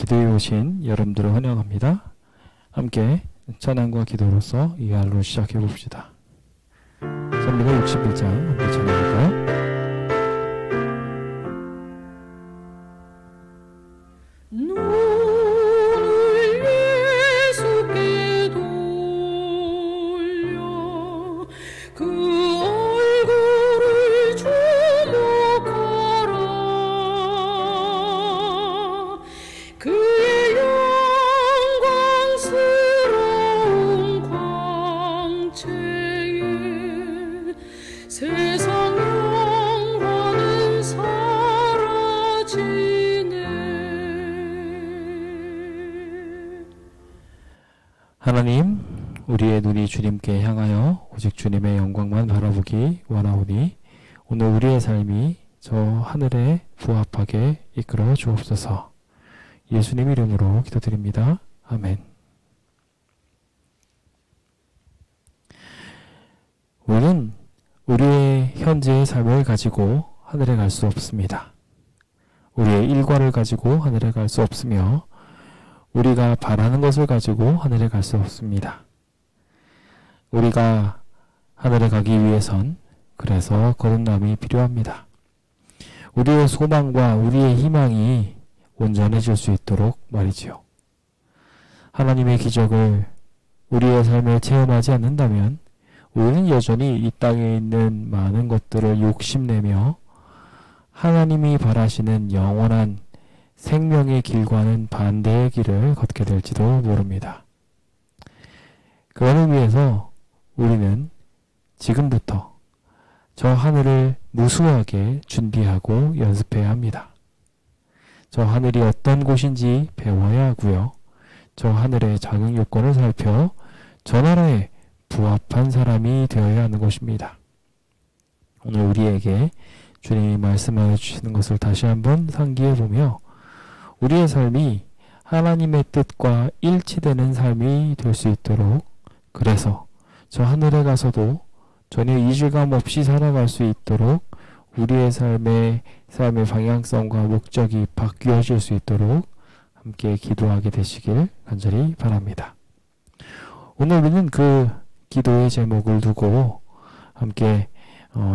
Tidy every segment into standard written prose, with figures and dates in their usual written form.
기도에 오신 여러분들을 환영합니다. 함께 찬양과 기도로서 이 하루를 시작해 봅시다. 찬미가 61장 함께 찬양할까요? 하나님, 우리의 눈이 주님께 향하여 오직 주님의 영광만 바라보기 원하오니 오늘 우리의 삶이 저 하늘에 부합하게 이끌어 주옵소서. 예수님 이름으로 기도드립니다. 아멘. 우리는 우리의 현재의 삶을 가지고 하늘에 갈 수 없습니다. 우리의 일과를 가지고 하늘에 갈 수 없으며 우리가 바라는 것을 가지고 하늘에 갈 수 없습니다. 우리가 하늘에 가기 위해선 그래서 거듭남이 필요합니다. 우리의 소망과 우리의 희망이 온전해질 수 있도록 말이지요. 하나님의 기적을 우리의 삶에 체험하지 않는다면 우리는 여전히 이 땅에 있는 많은 것들을 욕심내며 하나님이 바라시는 영원한 생명의 길과는 반대의 길을 걷게 될지도 모릅니다. 그거를 위해서 우리는 지금부터 저 하늘을 무수하게 준비하고 연습해야 합니다. 저 하늘이 어떤 곳인지 배워야 하고요. 저 하늘의 자격 요건을 살펴 저 나라에 부합한 사람이 되어야 하는 것입니다. 오늘 우리에게 주님이 말씀하여 주시는 것을 다시 한번 상기해 보며 우리의 삶이 하나님의 뜻과 일치되는 삶이 될 수 있도록 그래서 저 하늘에 가서도 전혀 이질감 없이 살아갈 수 있도록 우리의 삶의 방향성과 목적이 바뀌어질 수 있도록 함께 기도하게 되시길 간절히 바랍니다. 오늘 우리는 그 기도의 제목을 두고 함께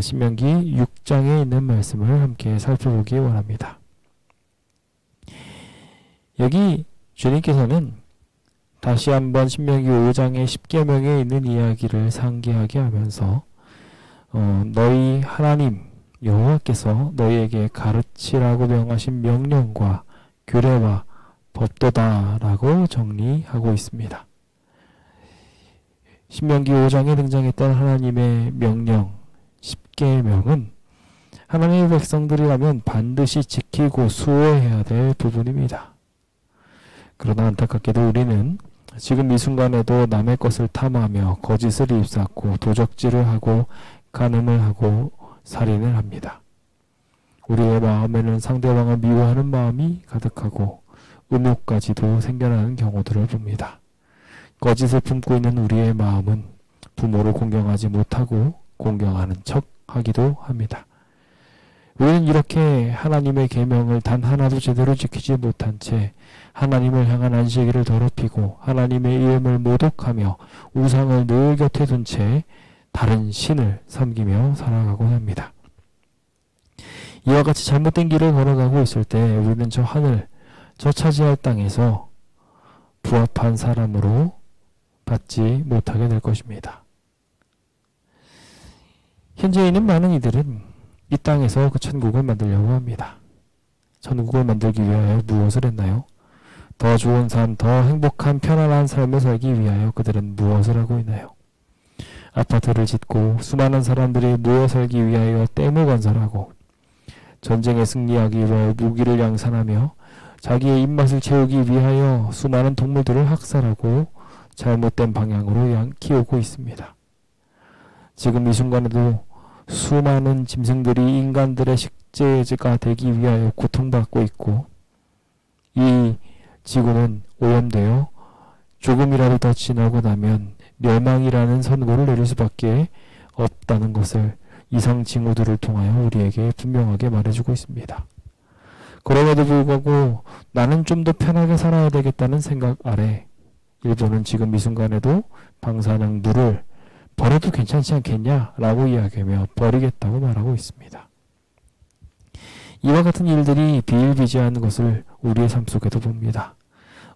신명기 6장에 있는 말씀을 함께 살펴보기 원합니다. 여기 주님께서는 다시 한번 신명기 5장의 10계명에 있는 이야기를 상기하게 하면서 너희 하나님 여호와께서 너희에게 가르치라고 명하신 명령과 규례와 법도다라고 정리하고 있습니다. 신명기 5장에 등장했던 하나님의 명령 10계명은 하나님의 백성들이라면 반드시 지키고 수호해야 될 부분입니다. 그러나 안타깝게도 우리는 지금 이 순간에도 남의 것을 탐하며 거짓을 입쌓고 도적질을 하고 간음을 하고 살인을 합니다. 우리의 마음에는 상대방을 미워하는 마음이 가득하고 음욕까지도 생겨나는 경우들을 봅니다. 거짓을 품고 있는 우리의 마음은 부모를 공경하지 못하고 공경하는 척 하기도 합니다. 우리는 이렇게 하나님의 계명을 단 하나도 제대로 지키지 못한 채 하나님을 향한 안식일을 더럽히고 하나님의 이름을 모독하며 우상을 늘 곁에 둔 채 다른 신을 섬기며 살아가곤 합니다. 이와 같이 잘못된 길을 걸어가고 있을 때 우리는 저 하늘, 저 차지할 땅에서 부합한 사람으로 받지 못하게 될 것입니다. 현재 있는 많은 이들은 이 땅에서 그 천국을 만들려고 합니다. 천국을 만들기 위하여 무엇을 했나요? 더 좋은 삶, 더 행복한 편안한 삶을 살기 위하여 그들은 무엇을 하고 있나요? 아파트를 짓고 수많은 사람들이 모여 살기 위하여 댐을 건설하고 전쟁에 승리하기 위하여 무기를 양산하며 자기의 입맛을 채우기 위하여 수많은 동물들을 학살하고 잘못된 방향으로 키우고 있습니다. 지금 이 순간에도 수많은 짐승들이 인간들의 식재가 되기 위하여 고통받고 있고 이 지구는 오염되어 조금이라도 더 지나고 나면 멸망이라는 선고를 내릴 수밖에 없다는 것을 이상 징후들을 통하여 우리에게 분명하게 말해주고 있습니다. 그럼에도 불구하고 나는 좀 더 편하게 살아야 되겠다는 생각 아래 일본은 지금 이 순간에도 방사능 물을 버려도 괜찮지 않겠냐라고 이야기하며 버리겠다고 말하고 있습니다. 이와 같은 일들이 비일비재한 것을 우리의 삶 속에도 봅니다.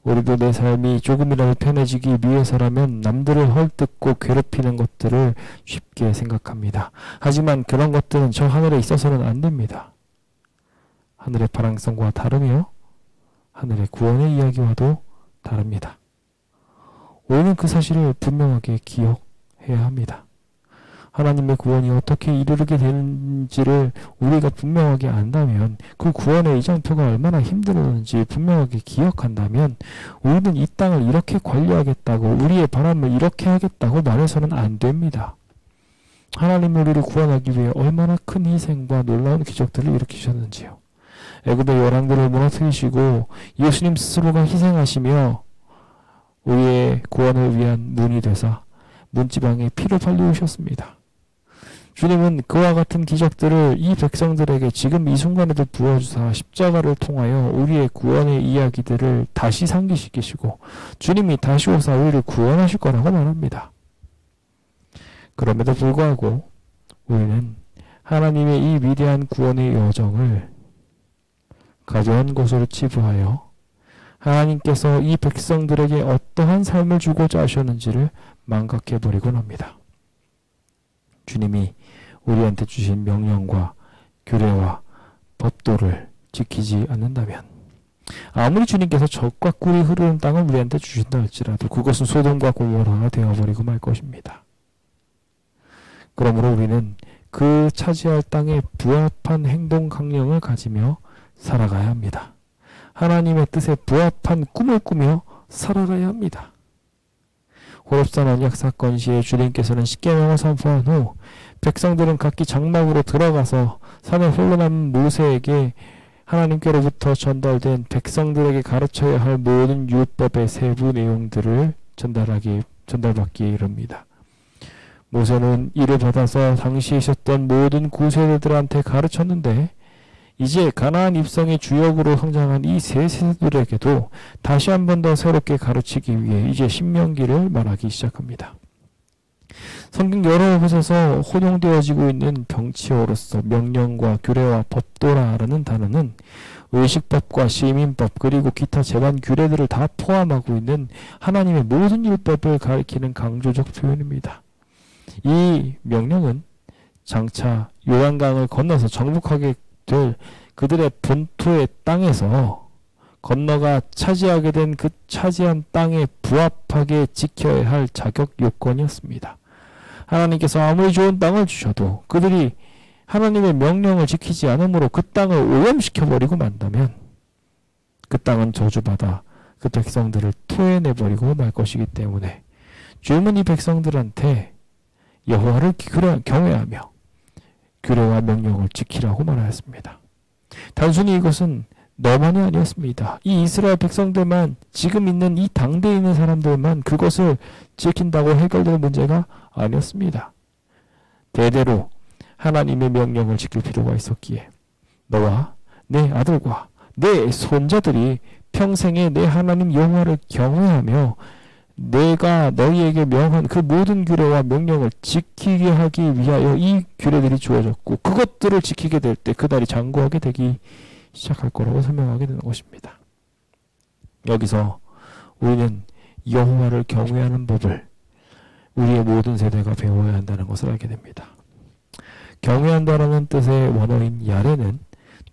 우리도 내 삶이 조금이라도 편해지기 위해서라면 남들을 헐뜯고 괴롭히는 것들을 쉽게 생각합니다. 하지만 그런 것들은 저 하늘에 있어서는 안 됩니다. 하늘의 파랑성과 다르며 하늘의 구원의 이야기와도 다릅니다. 우리는 그 사실을 분명하게 기억해야 합니다. 하나님의 구원이 어떻게 이르게 되는지를 우리가 분명하게 안다면, 그 구원의 이정표가 얼마나 힘들었는지 분명하게 기억한다면, 우리는 이 땅을 이렇게 관리하겠다고, 우리의 바람을 이렇게 하겠다고 말해서는 안 됩니다. 하나님이 우리를 구원하기 위해 얼마나 큰 희생과 놀라운 기적들을 일으키셨는지요. 애굽의 열왕들을 무너뜨리시고 예수님 스스로가 희생하시며 우리의 구원을 위한 문이 되사 문지방에 피를 발리우셨습니다. 주님은 그와 같은 기적들을 이 백성들에게 지금 이 순간에도 부어주사 십자가를 통하여 우리의 구원의 이야기들을 다시 상기시키시고 주님이 다시 오사 우리를 구원하실 거라고 말합니다. 그럼에도 불구하고 우리는 하나님의 이 위대한 구원의 여정을 가져온 곳으로 치부하여 하나님께서 이 백성들에게 어떠한 삶을 주고자 하셨는지를 망각해버리곤 합니다. 주님이 우리한테 주신 명령과 규례와 법도를 지키지 않는다면, 아무리 주님께서 젖과 꿀이 흐르는 땅을 우리한테 주신다 할지라도 그것은 소돔과 고모라가 되어버리고 말 것입니다. 그러므로 우리는 그 차지할 땅에 부합한 행동 강령을 가지며 살아가야 합니다. 하나님의 뜻에 부합한 꿈을 꾸며 살아가야 합니다. 호렙산 언약 사건 시에 주님께서는 십계명을 선포한 후 백성들은 각기 장막으로 들어가서 산에 홀로 남은 모세에게 하나님께로부터 전달된 백성들에게 가르쳐야 할 모든 율법의 세부 내용들을 전달받기에 이릅니다. 모세는 이를 받아서 당시에 있었던 모든 구세대들한테 가르쳤는데, 이제 가나안 입성의 주역으로 성장한 이 세 세대들에게도 다시 한 번 더 새롭게 가르치기 위해 이제 신명기를 말하기 시작합니다. 성경 여러 곳에서 혼용되어지고 있는 병치어로서 명령과 규례와 법도라는 단어는 의식법과 시민법 그리고 기타 제반 규례들을 다 포함하고 있는 하나님의 모든 율법을 가리키는 강조적 표현입니다. 이 명령은 장차 요단강을 건너서 정복하게 될 그들의 본토의 땅에서 건너가 차지하게 된 그 차지한 땅에 부합하게 지켜야 할 자격 요건이었습니다. 하나님께서 아무리 좋은 땅을 주셔도 그들이 하나님의 명령을 지키지 않으므로 그 땅을 오염시켜버리고 만다면 그 땅은 저주받아 그 백성들을 토해내버리고 말 것이기 때문에 주님은 이 백성들한테 여호와를 경외하며 규례와 명령을 지키라고 말하였습니다. 단순히 이것은 너만이 아니었습니다. 이 이스라엘 백성들만, 지금 있는 이 당대에 있는 사람들만 그것을 지킨다고 해결될 문제가 아니었습니다. 대대로 하나님의 명령을 지킬 필요가 있었기에 너와 내 아들과 내 손자들이 평생에 내 하나님 여호와를 경외하며 내가 너희에게 명한 그 모든 규례와 명령을 지키게 하기 위하여 이 규례들이 주어졌고, 그것들을 지키게 될 때 그날이 장구하게 되기 시작할 거라고 설명하게 되는 것입니다. 여기서 우리는 여호와를 경외하는 법을 우리의 모든 세대가 배워야 한다는 것을 알게 됩니다. 경외한다라는 뜻의 원어인 야레는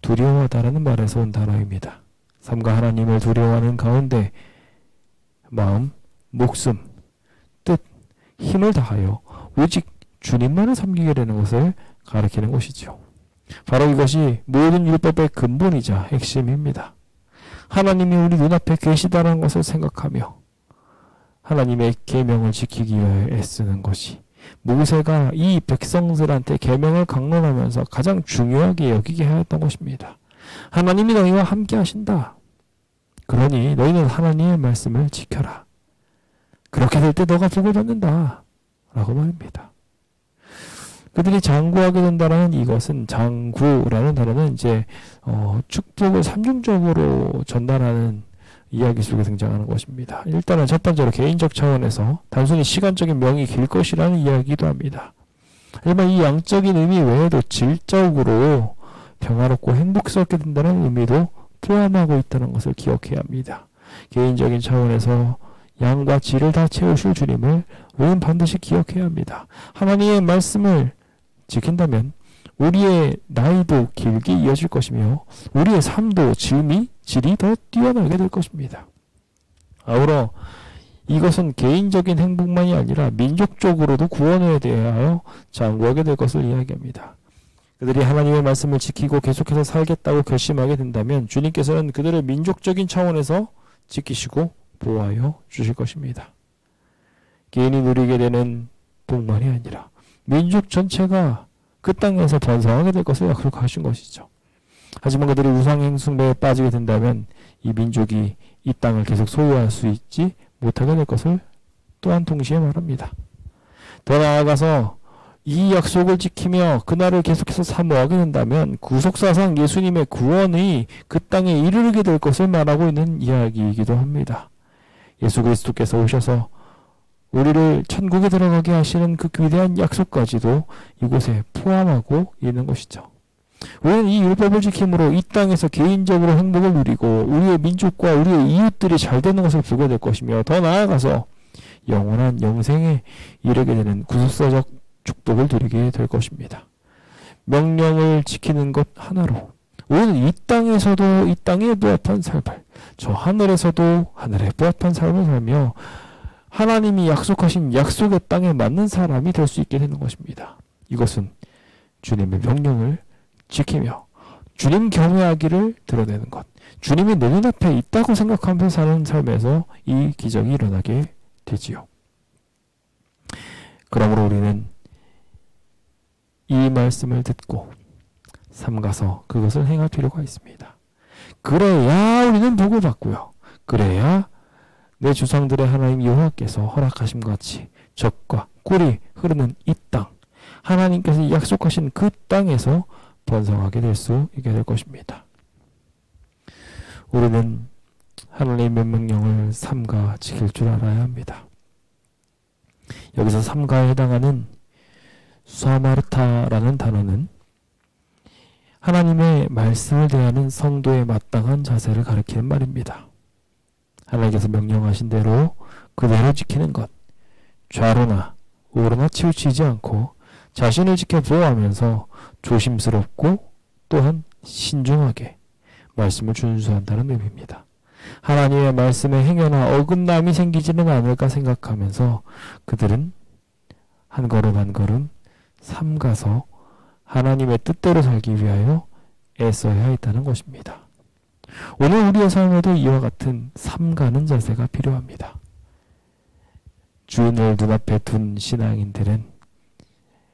두려워하다라는 말에서 온 단어입니다. 삼가 하나님을 두려워하는 가운데 마음, 목숨, 뜻, 힘을 다하여 오직 주님만을 섬기게 되는 것을 가리키는 것이죠. 바로 이것이 모든 율법의 근본이자 핵심입니다. 하나님이 우리 눈앞에 계시다는 것을 생각하며 하나님의 계명을 지키기 위해 애쓰는 것이 모세가 이 백성들한테 계명을 강론하면서 가장 중요하게 여기게 하였던 것입니다. 하나님이 너희와 함께 하신다. 그러니 너희는 하나님의 말씀을 지켜라. 그렇게 될 때 너가 복을 받는다 라고 말입니다. 그들이 장구하게 된다는 이것은, 장구라는 단어는 이제 축복을 삼중적으로 전달하는 이야기 속에 등장하는 것입니다. 일단은 첫 번째로 개인적 차원에서 단순히 시간적인 명이 길 것이라는 이야기도 합니다. 하지만 이 양적인 의미 외에도 질적으로 평화롭고 행복스럽게 된다는 의미도 포함하고 있다는 것을 기억해야 합니다. 개인적인 차원에서 양과 질을 다 채우실 주님을 우리는 반드시 기억해야 합니다. 하나님의 말씀을 지킨다면 우리의 나이도 길게 이어질 것이며 우리의 삶도 질이 더 뛰어나게 될 것입니다. 아울러 이것은 개인적인 행복만이 아니라 민족적으로도 구원에 대하여 장구하게 될 것을 이야기합니다. 그들이 하나님의 말씀을 지키고 계속해서 살겠다고 결심하게 된다면 주님께서는 그들을 민족적인 차원에서 지키시고 보호하여 주실 것입니다. 개인이 누리게 되는 복만이 아니라 민족 전체가 그 땅에서 번성하게 될 것을 약속하신 것이죠. 하지만 그들이 우상행숭배에 빠지게 된다면 이 민족이 이 땅을 계속 소유할 수 있지 못하게 될 것을 또한 동시에 말합니다. 더 나아가서 이 약속을 지키며 그날을 계속해서 사모하게 된다면 구속사상 예수님의 구원이 그 땅에 이르게 될 것을 말하고 있는 이야기이기도 합니다. 예수 그리스도께서 오셔서 우리를 천국에 들어가게 하시는 그 위대한 약속까지도 이곳에 포함하고 있는 것이죠. 우리는 이 율법을 지킴으로 이 땅에서 개인적으로 행복을 누리고 우리의 민족과 우리의 이웃들이 잘 되는 것을 보게 될 것이며 더 나아가서 영원한 영생에 이르게 되는 구속사적 축복을 누리게 될 것입니다. 명령을 지키는 것 하나로 우리는 이 땅에서도 이 땅에 부합한 삶을, 저 하늘에서도 하늘에 부합한 삶을 살며 하나님이 약속하신 약속의 땅에 맞는 사람이 될 수 있게 되는 것입니다. 이것은 주님의 명령을 지키며 주님 경외하기를 드러내는 것, 주님이 내 눈앞에 있다고 생각하면서 사는 삶에서 이 기적이 일어나게 되지요. 그러므로 우리는 이 말씀을 듣고 삼가서 그것을 행할 필요가 있습니다. 그래야 우리는 복을 받고요. 그래야 내 조상들의 하나님 여호와께서 허락하심 같이 젖과 꿀이 흐르는 이 땅, 하나님께서 약속하신 그 땅에서 번성하게 될 수 있게 될 것입니다. 우리는 하나님의 명령을 삼가 지킬 줄 알아야 합니다. 여기서 삼가에 해당하는 수아마르타라는 단어는 하나님의 말씀을 대하는 성도의 마땅한 자세를 가리키는 말입니다. 하나님께서 명령하신 대로 그대로 지키는 것, 좌로나 우로나 치우치지 않고 자신을 지켜 보호하면서 조심스럽고 또한 신중하게 말씀을 준수한다는 의미입니다. 하나님의 말씀에 행여나 어긋남이 생기지는 않을까 생각하면서 그들은 한 걸음 한 걸음 삼가서 하나님의 뜻대로 살기 위하여 애써야 했다는 것입니다. 오늘 우리의 삶에도 이와 같은 삼가는 자세가 필요합니다. 주인을 눈앞에 둔 신앙인들은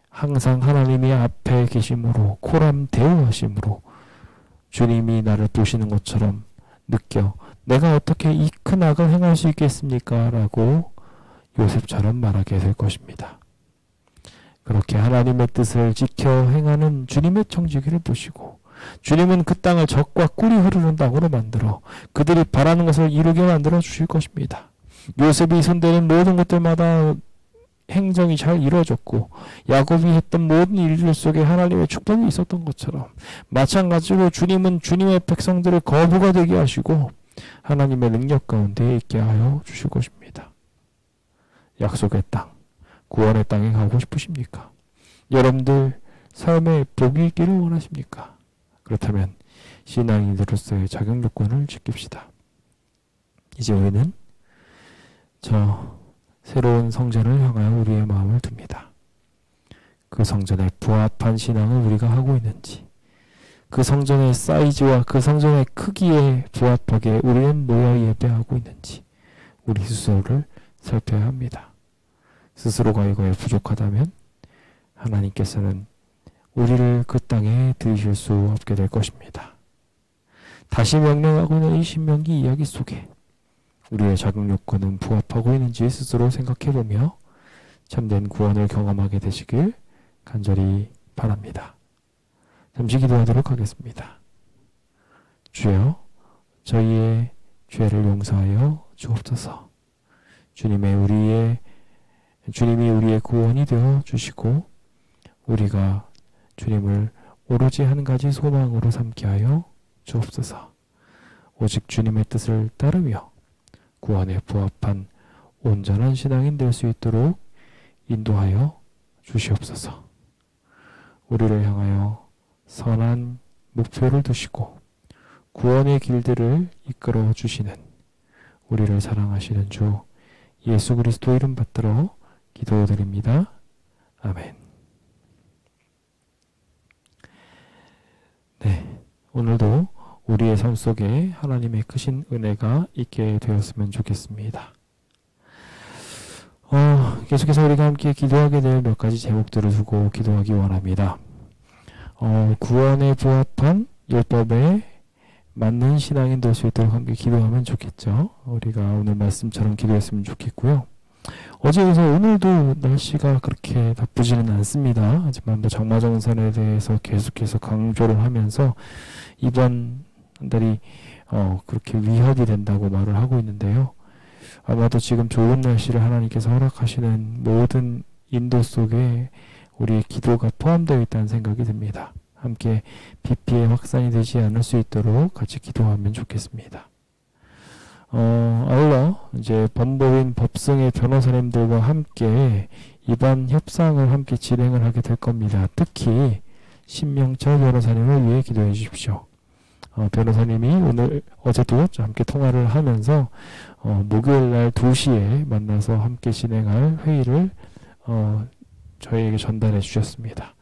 항상 하나님이 앞에 계심으로 코람 대우하심으로 주님이 나를 보시는 것처럼 느껴 내가 어떻게 이 큰 악을 행할 수 있겠습니까? 라고 요셉처럼 말하게 될 것입니다. 그렇게 하나님의 뜻을 지켜 행하는 주님의 청지기를 보시고 주님은 그 땅을 젖과 꿀이 흐르는 땅으로 만들어 그들이 바라는 것을 이루게 만들어 주실 것입니다. 요셉이 손대는 모든 것들마다 행정이 잘 이루어졌고 야곱이 했던 모든 일들 속에 하나님의 축복이 있었던 것처럼 마찬가지로 주님은 주님의 백성들을 거부가 되게 하시고 하나님의 능력 가운데 있게 하여 주실 것입니다. 약속의 땅, 구원의 땅에 가고 싶으십니까? 여러분들 삶에 복이 있기를 원하십니까? 그렇다면 신앙인으로서의 자격 요건을 지킵시다. 이제 우리는 저 새로운 성전을 향하여 우리의 마음을 둡니다. 그 성전에 부합한 신앙을 우리가 하고 있는지, 그 성전의 사이즈와 그 성전의 크기에 부합하게 우리는 모여 예배하고 있는지 우리 스스로를 살펴야 합니다. 스스로가 이거에 부족하다면 하나님께서는 우리를 그 땅에 들이실 수 없게 될 것입니다. 다시 명령하고 있는 이 신명기 이야기 속에 우리의 자격 요건은 부합하고 있는지 스스로 생각해보며 참된 구원을 경험하게 되시길 간절히 바랍니다. 잠시 기도하도록 하겠습니다. 주여, 저희의 죄를 용서하여 주옵소서. 주님이 우리의 구원이 되어 주시고 우리가 주님을 오로지 한 가지 소망으로 삼게 하여 주옵소서. 오직 주님의 뜻을 따르며 구원에 부합한 온전한 신앙인 될 수 있도록 인도하여 주시옵소서. 우리를 향하여 선한 목표를 두시고 구원의 길들을 이끌어 주시는 우리를 사랑하시는 주 예수 그리스도 이름 받들어 기도드립니다. 아멘. 네, 오늘도 우리의 삶 속에 하나님의 크신 은혜가 있게 되었으면 좋겠습니다. 계속해서 우리가 함께 기도하게 될 몇 가지 제목들을 두고 기도하기 원합니다. 구원에 부합한 율법에 맞는 신앙인 될 수 있도록 함께 기도하면 좋겠죠. 우리가 오늘 말씀처럼 기도했으면 좋겠고요. 어제에서 오늘도 날씨가 그렇게 나쁘지는 않습니다. 하지만 장마정선에 대해서 계속해서 강조를 하면서 이번 한 달이 그렇게 위협이 된다고 말을 하고 있는데요. 아마도 지금 좋은 날씨를 하나님께서 허락하시는 모든 인도 속에 우리의 기도가 포함되어 있다는 생각이 듭니다. 함께 비 피해 확산이 되지 않을 수 있도록 같이 기도하면 좋겠습니다. 아울러 이제 법무부인 법승의 변호사님들과 함께 이번 협상을 함께 진행을 하게 될 겁니다. 특히 신명철 변호사님을 위해 기도해 주십시오. 변호사님이 어제도 함께 통화를 하면서 목요일 날 2시에 만나서 함께 진행할 회의를 저희에게 전달해 주셨습니다.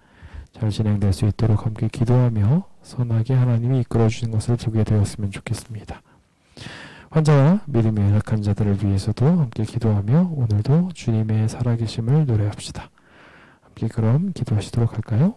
잘 진행될 수 있도록 함께 기도하며 선하게 하나님이 이끌어 주신 것을 보게 되었으면 좋겠습니다. 환자와 믿음이 연약한 자들을 위해서도 함께 기도하며 오늘도 주님의 살아계심을 노래합시다. 함께 그럼 기도하시도록 할까요?